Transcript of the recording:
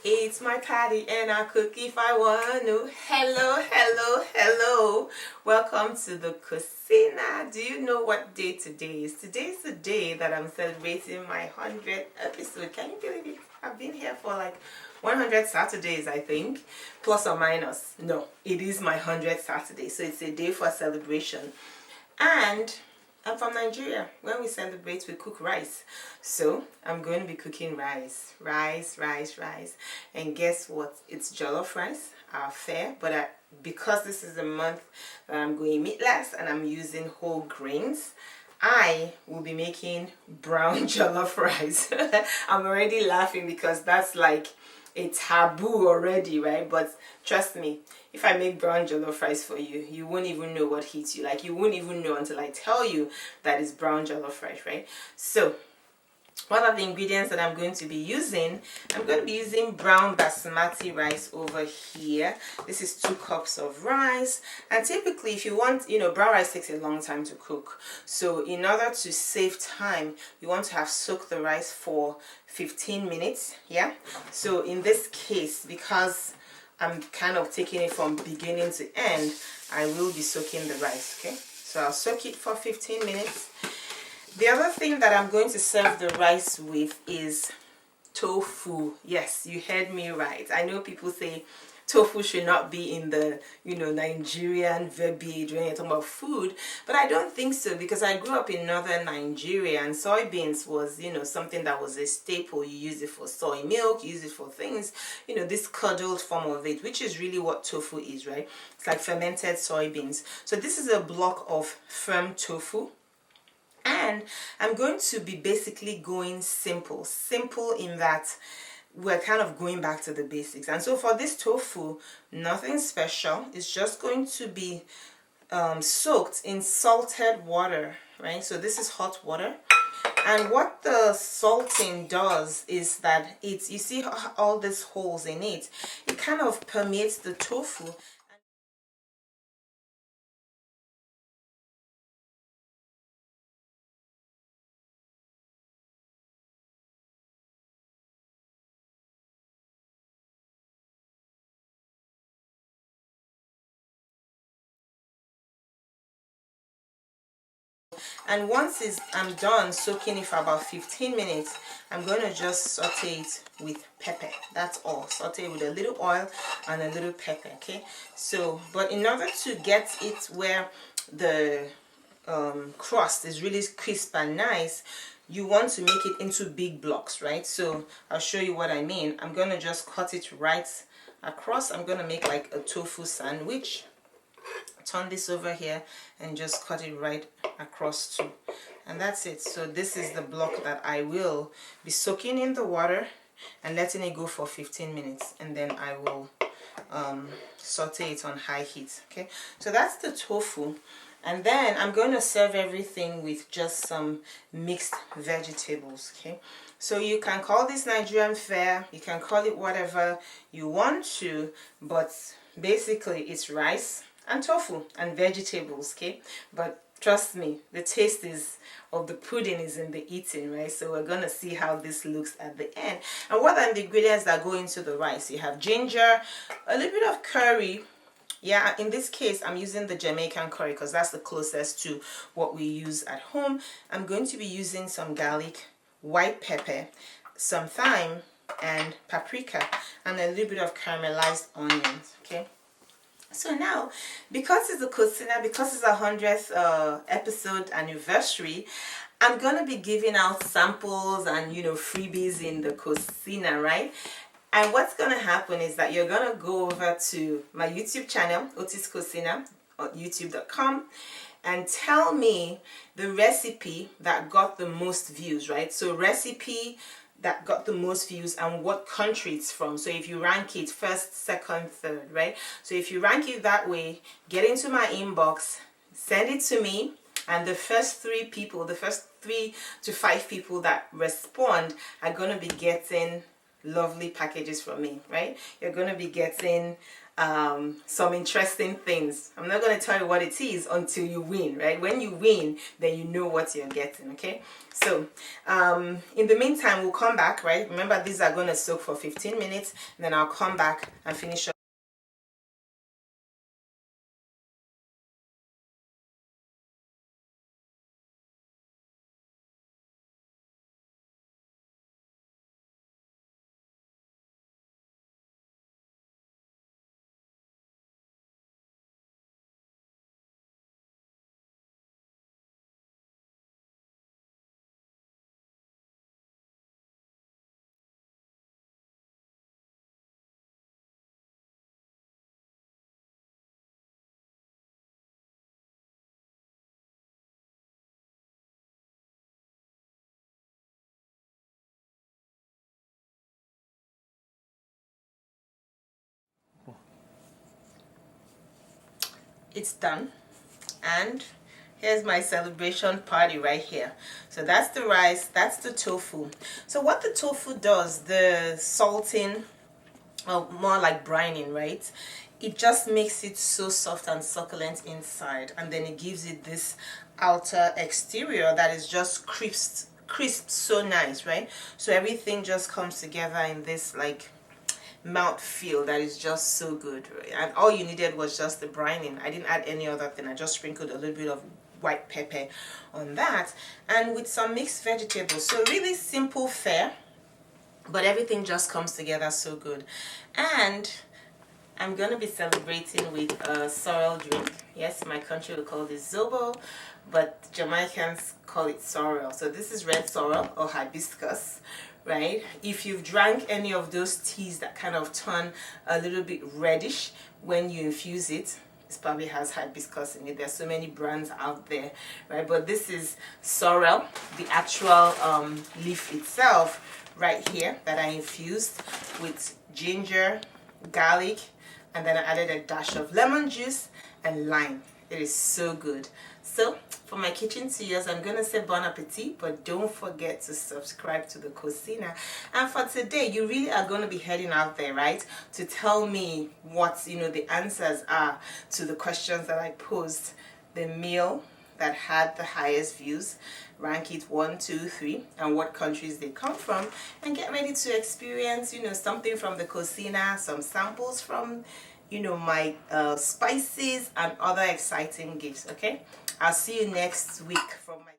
It's my patty and I cook if I want to. Hello, hello, hello. Welcome to the Cucina. Do you know what day today is? Today is the day that I'm celebrating my 100th episode. Can you believe it? I've been here for like 100 Saturdays, I think, plus or minus. No, it is my 100th Saturday, so it's a day for celebration. And I'm from Nigeria. When we celebrate, we cook rice. So I'm going to be cooking rice. And guess what? It's jollof rice, our fare. But because this is the month that I'm going meatless and I'm using whole grains, I will be making brown jollof rice. I'm already laughing because that's like a taboo already, right? But trust me, if I make brown jollof rice for you, you won't even know what hits you. Like, you won't even know until I tell you that it's brown jollof rice, right? So what are the ingredients that I'm going to be using? I'm going to be using brown basmati rice over here. This is 2 cups of rice. And typically, if you want, brown rice takes a long time to cook. So in order to save time, you want to have soaked the rice for 15 minutes. Yeah. So in this case, because I'm kind of taking it from beginning to end, I will be soaking the rice. Okay. So I'll soak it for 15 minutes. The other thing that I'm going to serve the rice with is tofu. Yes, you heard me right. I know people say tofu should not be in the, Nigerian verbiage when you're talking about food, but I don't think so, because I grew up in northern Nigeria and soybeans was, something that was a staple. You use it for soy milk, you use it for things, this curdled form of it, which is really what tofu is, right? It's like fermented soybeans. So this is a block of firm tofu. And I'm going to be basically going simple in that we're kind of going back to the basics. And so for this tofu, nothing special. It's just going to be soaked in salted water, right? So this is hot water. And what the salting does is that you see all these holes in it, it kind of permeates the tofu. And once I'm done soaking it for about 15 minutes, I'm going to just saute it with pepper. That's all. Saute it with a little oil and a little pepper, okay? So, but in order to get it where the crust is really crisp and nice, you want to make it into big blocks, right? So I'll show you what I mean. I'm going to just cut it right across. I'm going to make like a tofu sandwich. Turn this over here and just cut it right across too, and that's it. So this is the block that I will be soaking in the water and letting it go for 15 minutes, and then I will saute it on high heat. Okay, so that's the tofu. And then I'm going to serve everything with just some mixed vegetables. Okay, so you can call this Nigerian fare, you can call it whatever you want to, but basically it's rice and tofu and vegetables, okay? But trust me, the taste of the pudding is in the eating, right? So we're gonna see how this looks at the end. And what are the ingredients that go into the rice? You have ginger, a little bit of curry. Yeah, in this case, I'm using the Jamaican curry because that's the closest to what we use at home. I'm going to be using some garlic, white pepper, some thyme, and paprika, and a little bit of caramelized onions, okay? So now, because it's a Cucina, because it's 100th episode anniversary, I'm going to be giving out samples and, freebies in the Cucina, right? And what's going to happen is that you're going to go over to my YouTube channel, Otis Cucina, on youtube.com, and tell me the recipe that got the most views, right? So recipe that got the most views and what country it's from. So if you rank it first, second, third, right? So if you rank it that way, get into my inbox, send it to me, and the first 3 people, the first 3 to 5 people that respond are going to be getting lovely packages from me, right? You're going to be getting some interesting things. I'm not going to tell you what it is until you win, right? When you win, then you know what you're getting, okay? So in the meantime, we'll come back, right? Remember, these are going to soak for 15 minutes, and then I'll come back and finish up. It's done, and here's my celebration party right here. So that's the rice, that's the tofu. So what the tofu does, the salting, more like brining, right? It just makes it so soft and succulent inside, and then it gives it this outer exterior that is just crisp, so nice, right? So everything just comes together in this like mouth feel that is just so good, right? And all you needed was just the brining. I didn't add any other thing. I just sprinkled a little bit of white pepper on that, and with some mixed vegetables. So really simple fare, but everything just comes together so good. And I'm going to be celebrating with a sorrel drink. Yes, my country will call this zobo, but Jamaicans call it sorrel. So this is red sorrel or hibiscus, right? If you've drank any of those teas that kind of turn a little bit reddish when you infuse it, it probably has hibiscus in it. There's so many brands out there, right? But this is sorrel, the actual leaf itself right here that I infused with ginger, garlic, and then I added a dash of lemon juice and lime. It is so good. So for my kitchen tours, I'm going to say bon appetit, but don't forget to subscribe to the Cocina. And for today, you really are going to be heading out there, right, to tell me what, the answers are to the questions that I posed. The meal that had the highest views, rank it 1, 2, 3, and what countries they come from, and get ready to experience, something from the Cocina, some samples from, my spices and other exciting gifts. Okay, I'll see you next week from my